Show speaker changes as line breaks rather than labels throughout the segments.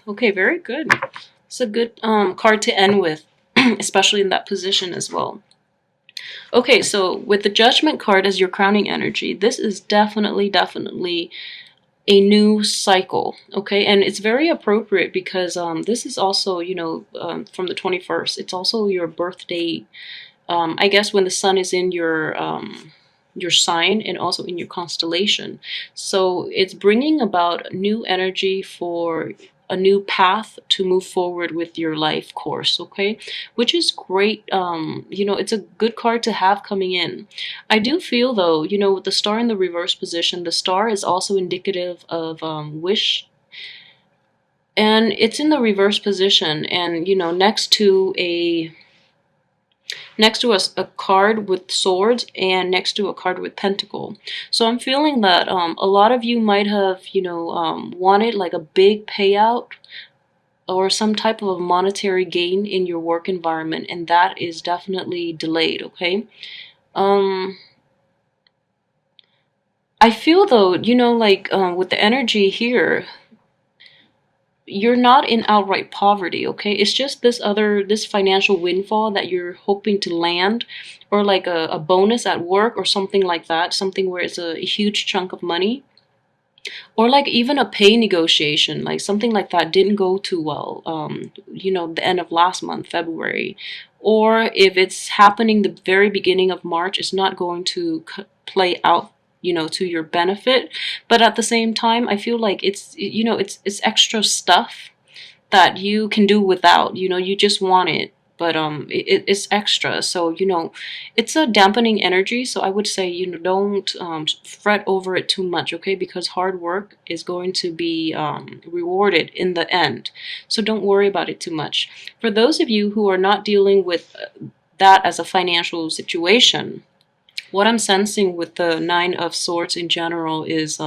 Okay, very good. It's a good card to end with, especially in that position as well. Okay, so with the Judgment card as your crowning energy, this is definitely a new cycle. Okay, and it's very appropriate because this is also, from the 21st. It's also your birthday. I guess when the sun is in your sign and also in your constellation. So it's bringing about new energy for a new path to move forward with your life course, okay? Which is great. It's a good card to have coming in. I do feel though, with the star in the reverse position, the star is also indicative of wish, and it's in the reverse position, and next to a card with swords and next to a card with pentacle. So I'm feeling that a lot of you might have, wanted like a big payout or some type of a monetary gain in your work environment, and that is definitely delayed, okay? Um, I feel though, with the energy here, you're not in outright poverty, okay? It's just this financial windfall that you're hoping to land, or like a bonus at work or something like that, something where it's a huge chunk of money, or like even a pay negotiation, like something like that didn't go too well, the end of last month, February. Or if it's happening the very beginning of March, it's not going to play out to your benefit, but at the same time I feel like it's extra stuff that you can do without. You just want it, but it's extra. So it's a dampening energy. So I would say don't fret over it too much, okay? Because hard work is going to be rewarded in the end. So don't worry about it too much. For those of you who are not dealing with that as a financial situation, what I'm sensing with the Nine of Swords in general is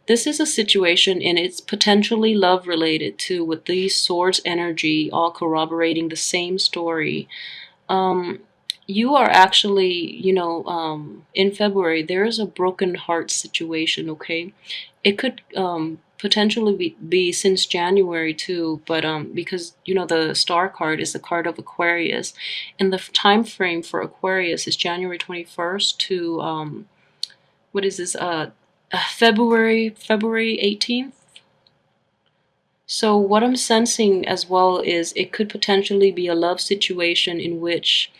this is a situation, and it's potentially love related too, with these swords energy all corroborating the same story. You are actually, in February, there is a broken heart situation, okay? It could potentially be since January too, but because the star card is the card of Aquarius, and the time frame for Aquarius is January 21st to what is this? February 18th. So what I'm sensing as well is it could potentially be a love situation in which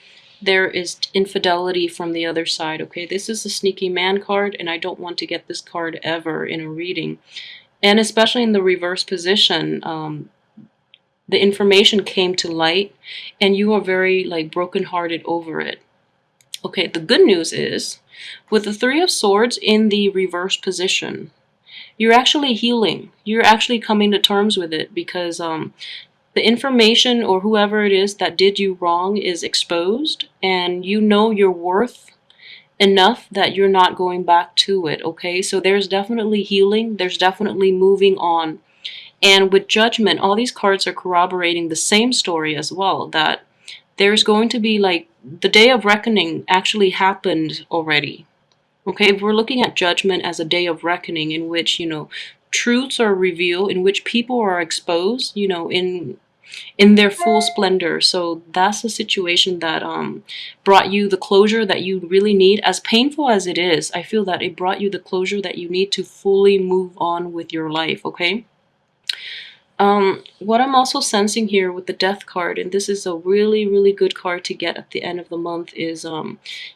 there is infidelity from the other side, okay? This is a sneaky man card, and I don't want to get this card ever in a reading. And especially in the reverse position, the information came to light, and you are very like brokenhearted over it. Okay, the good news is, with the Three of Swords in the reverse position, you're actually healing. You're actually coming to terms with it because the information or whoever it is that did you wrong is exposed, and you know your worth enough that you're not going back to it, okay? So there's definitely healing. There's definitely moving on. And with Judgment, all these cards are corroborating the same story as well, that there's going to be like the day of reckoning actually happened already. Okay, if we're looking at Judgment as a day of reckoning in which, truths are revealed, in which people are exposed, in their full splendor. So that's the situation that brought you the closure that you really need. As painful as it is, I feel that it brought you the closure that you need to fully move on with your life, okay? What I'm also sensing here with the Death card, and this is a really good card to get at the end of the month, is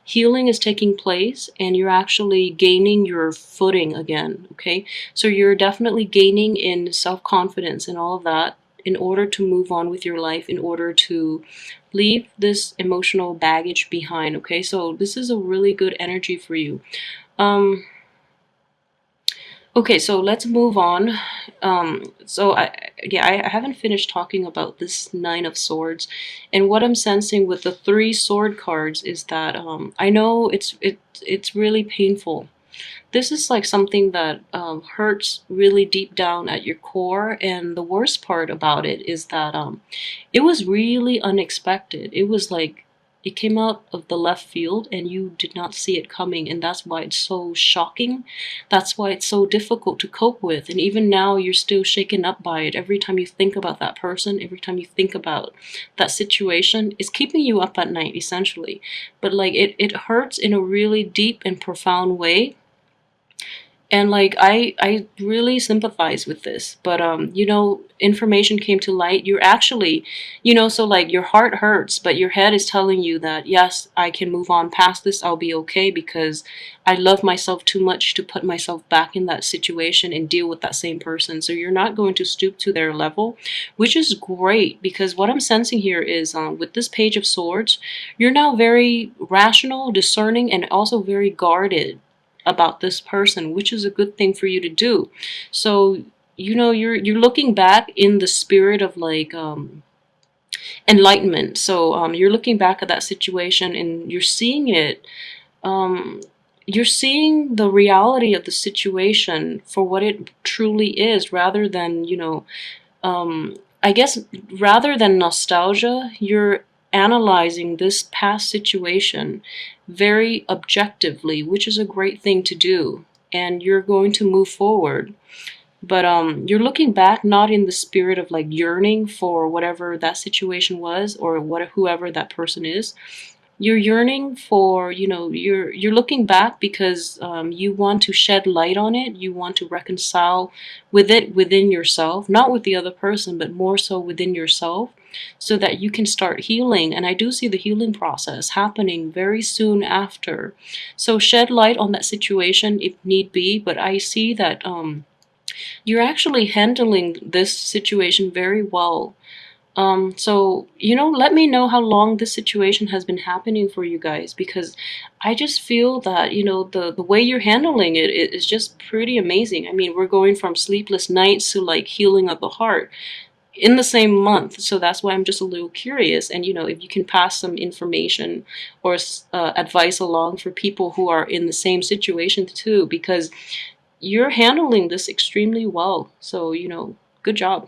healing is taking place, and you're actually gaining your footing again, okay? So you're definitely gaining in self-confidence and all of that in order to move on with your life, in order to leave this emotional baggage behind, okay? So this is a really good energy for you. Okay, so let's move on. I haven't finished talking about this Nine of Swords, and what I'm sensing with the three sword cards is that I know it's really painful. This is like something that hurts really deep down at your core, and the worst part about it is that it was really unexpected. It was like it came out of the left field and you did not see it coming, and that's why it's so shocking. That's why it's so difficult to cope with, and even now you're still shaken up by it. Every time you think about that person, every time you think about that situation, it's keeping you up at night essentially. But like it hurts in a really deep and profound way, and like I really sympathize with this. But information came to light. You're actually, so like your heart hurts, but your head is telling you that yes, I can move on past this, I'll be okay, because I love myself too much to put myself back in that situation and deal with that same person. So you're not going to stoop to their level, which is great, because what I'm sensing here is, with this Page of Swords, you're now very rational, discerning, and also very guarded about this person, which is a good thing for you to do. So you're looking back in the spirit of like enlightenment. So you're looking back at that situation and you're seeing it. Um, you're seeing the reality of the situation for what it truly is, rather than I guess rather than nostalgia, you're analyzing this past situation very objectively, which is a great thing to do. And you're going to move forward. But you're looking back not in the spirit of like yearning for whatever that situation was, or what whoever that person is. You're yearning for, you're looking back because you want to shed light on it. You want to reconcile with it within yourself, not with the other person, but more so within yourself, so that you can start healing. And I do see the healing process happening very soon after. So shed light on that situation if need be. But I see that you're actually handling this situation very well. So, let me know how long this situation has been happening for you guys, because I just feel that, the way you're handling it is just pretty amazing. I mean, we're going from sleepless nights to like healing of the heart in the same month. So that's why I'm just a little curious. And, if you can pass some information or advice along for people who are in the same situation too, because you're handling this extremely well. So, good job.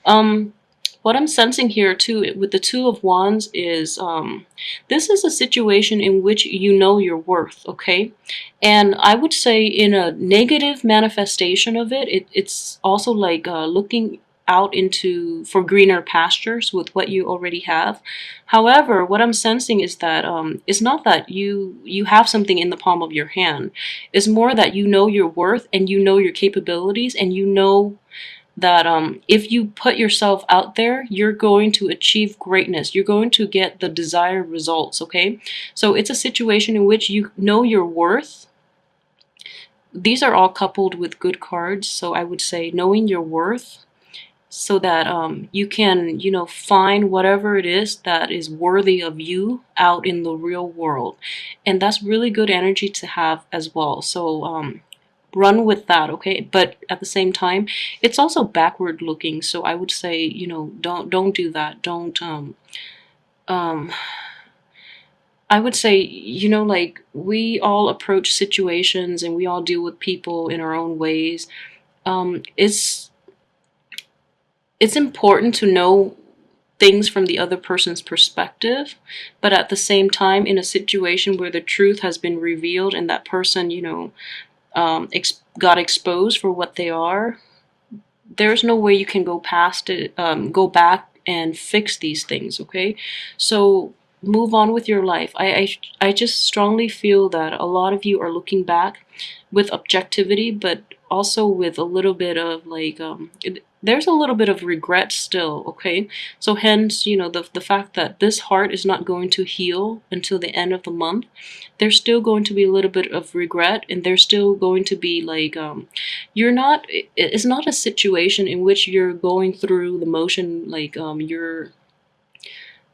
Um, what I'm sensing here too with the Two of Wands is this is a situation in which you know your worth, okay? And I would say in a negative manifestation of it's also like looking out into for greener pastures with what you already have. However, what I'm sensing is that it's not that you have something in the palm of your hand. It's more that you know your worth and you know your capabilities, and you know that if you put yourself out there, you're going to achieve greatness. You're going to get the desired results, okay? So it's a situation in which you know your worth. These are all coupled with good cards, so I would say knowing your worth, so that you can, find whatever it is that is worthy of you out in the real world. And that's really good energy to have as well. So run with that, okay? But at the same time, it's also backward looking. So I would say, don't do that. Don't um I would say, like we all approach situations and we all deal with people in our own ways. It's important to know things from the other person's perspective, but at the same time, in a situation where the truth has been revealed and that person, got exposed for what they are, there's no way you can go past it, go back and fix these things, okay? So move on with your life. I just strongly feel that a lot of you are looking back with objectivity, but also with a little bit of like, there's a little bit of regret still, okay? So hence, the fact that this heart is not going to heal until the end of the month, there's still going to be a little bit of regret, and there's still going to be like, it's not a situation in which you're going through the motion, like, you're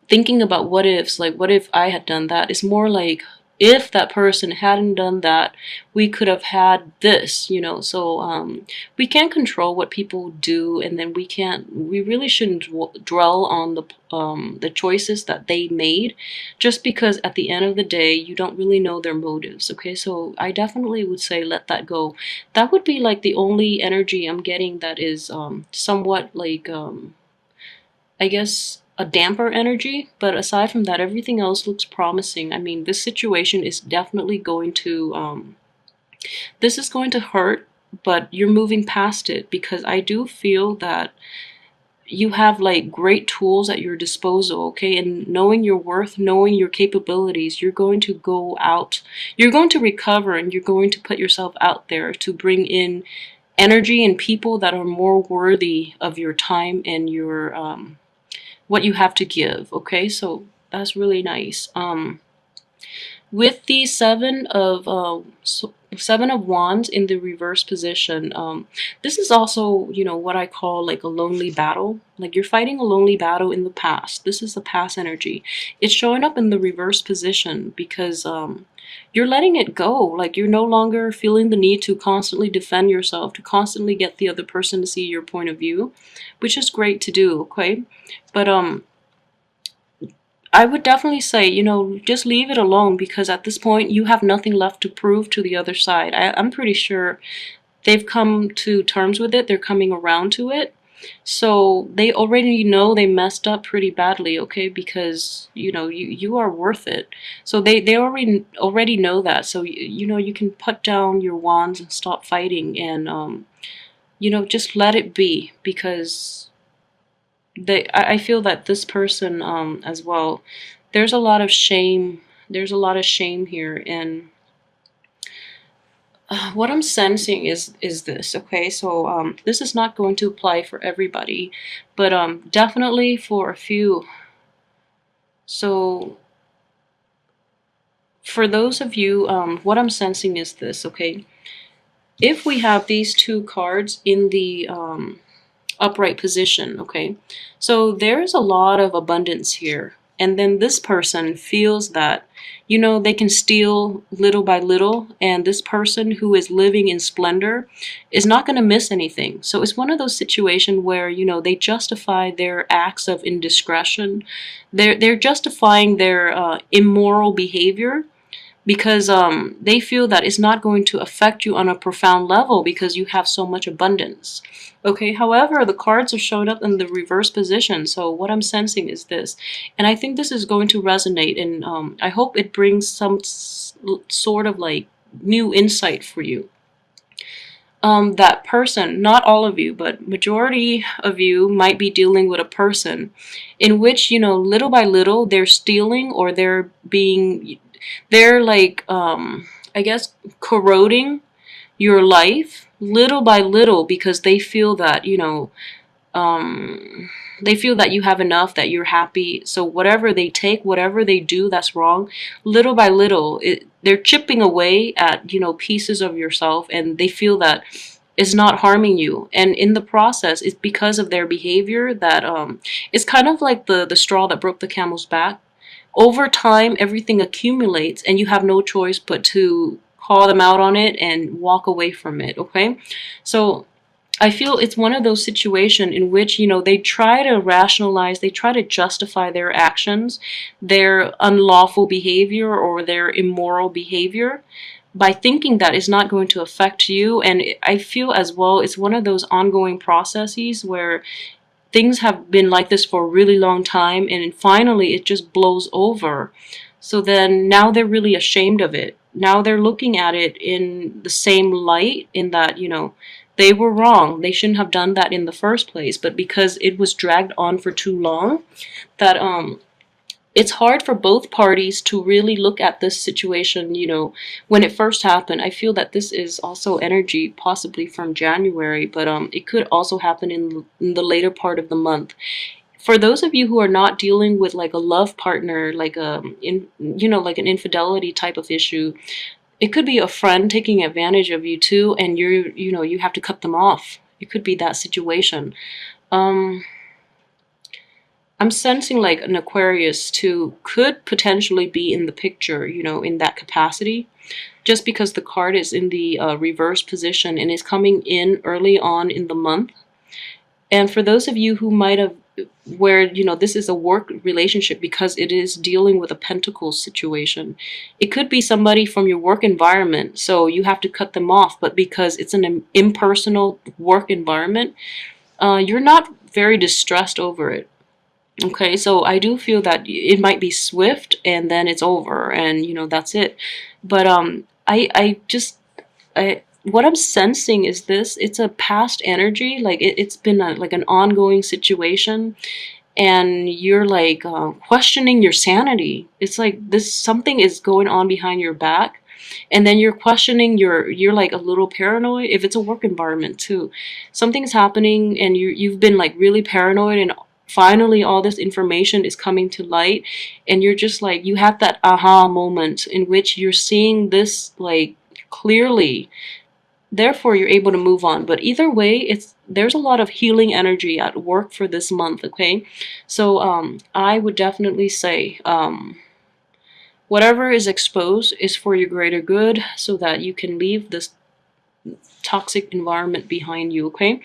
thinking about what ifs, like what if I had done that. It's more like, if that person hadn't done that, we could have had this, so we can't control what people do, and then we really shouldn't dwell on the choices that they made, just because at the end of the day you don't really know their motives, okay? So I definitely would say let that go. That would be like the only energy I'm getting that is somewhat like, I guess a damper energy, but aside from that, everything else looks promising. I mean, this situation is definitely going to, this is going to hurt, but you're moving past it, because I do feel that you have like great tools at your disposal, okay? And knowing your worth, knowing your capabilities, you're going to go out, you're going to recover, and you're going to put yourself out there to bring in energy and people that are more worthy of your time and your what you have to give, okay? So that's really nice. With the seven of wands in the reverse position, this is also, you know, what I call like a lonely battle. Like you're fighting a lonely battle in the past. This is the past energy. It's showing up in the reverse position because you're letting it go. Like you're no longer feeling the need to constantly defend yourself, to constantly get the other person to see your point of view, which is great to do, okay? But I would definitely say, you know, just leave it alone, because at this point you have nothing left to prove to the other side. I'm pretty sure they've come to terms with it. They're coming around to it. So they already know they messed up pretty badly, okay? Because, you know, you are worth it. So they already know that. So, you know, you can put down your wands and stop fighting, and, you know, just let it be, because I feel that this person as well, there's a lot of shame. There's a lot of shame here, and what I'm sensing is this, okay? So this is not going to apply for everybody, but definitely for a few. So for those of you, what I'm sensing is this, okay? If we have these two cards in the upright position, okay? So there's a lot of abundance here. And then this person feels that, you know, they can steal little by little, and this person who is living in splendor is not going to miss anything. So it's one of those situations where, you know, they justify their acts of indiscretion. They're justifying their immoral behavior, because they feel that it's not going to affect you on a profound level because you have so much abundance. Okay, however, the cards are showed up in the reverse position, so what I'm sensing is this, and I think this is going to resonate, and I hope it brings some sort of like new insight for you. That person, not all of you, but majority of you might be dealing with a person in which, you know, little by little they're stealing, or they're like, I guess, corroding your life little by little, because they feel that, you know, they feel that you have enough, that you're happy. So whatever they take, whatever they do that's wrong, little by little, they're chipping away at, you know, pieces of yourself, and they feel that it's not harming you. And in the process, it's because of their behavior that it's kind of like the straw that broke the camel's back. Over time, everything accumulates, and you have no choice but to call them out on it and walk away from it, okay? So I feel it's one of those situations in which, you know, they try to rationalize, they try to justify their actions, their unlawful behavior or their immoral behavior, by thinking that it's not going to affect you. And I feel as well it's one of those ongoing processes where things have been like this for a really long time, and finally it just blows over. So then now they're really ashamed of it. Now they're looking at it in the same light, in that, you know, they were wrong. They shouldn't have done that in the first place. But because it was dragged on for too long, that it's hard for both parties to really look at this situation, you know, when it first happened. I feel that this is also energy possibly from January, but it could also happen in the later part of the month. For those of you who are not dealing with like a love partner, like you know, like an infidelity type of issue, it could be a friend taking advantage of you too, and you know, you have to cut them off. It could be that situation. I'm sensing like an Aquarius too could potentially be in the picture, you know, in that capacity, just because the card is in the reverse position and is coming in early on in the month. And for those of you who might have, where, you know, this is a work relationship because it is dealing with a pentacles situation, it could be somebody from your work environment, so you have to cut them off. But because it's an impersonal work environment, you're not very distressed over it. Okay, so I do feel that it might be swift and then it's over and that's it. But I just what I'm sensing is this, it's a past energy, like it's been like an ongoing situation, and you're like questioning your sanity. It's like this something is going on behind your back, and then you're questioning you're like a little paranoid if it's a work environment too. Something's happening and you've been like really paranoid, and finally all this information is coming to light, and you're just like you have that aha moment in which you're seeing this like clearly, therefore you're able to move on. But either way, it's there's a lot of healing energy at work for this month. Okay, so I would definitely say whatever is exposed is for your greater good, so that you can leave this toxic environment behind you. Okay,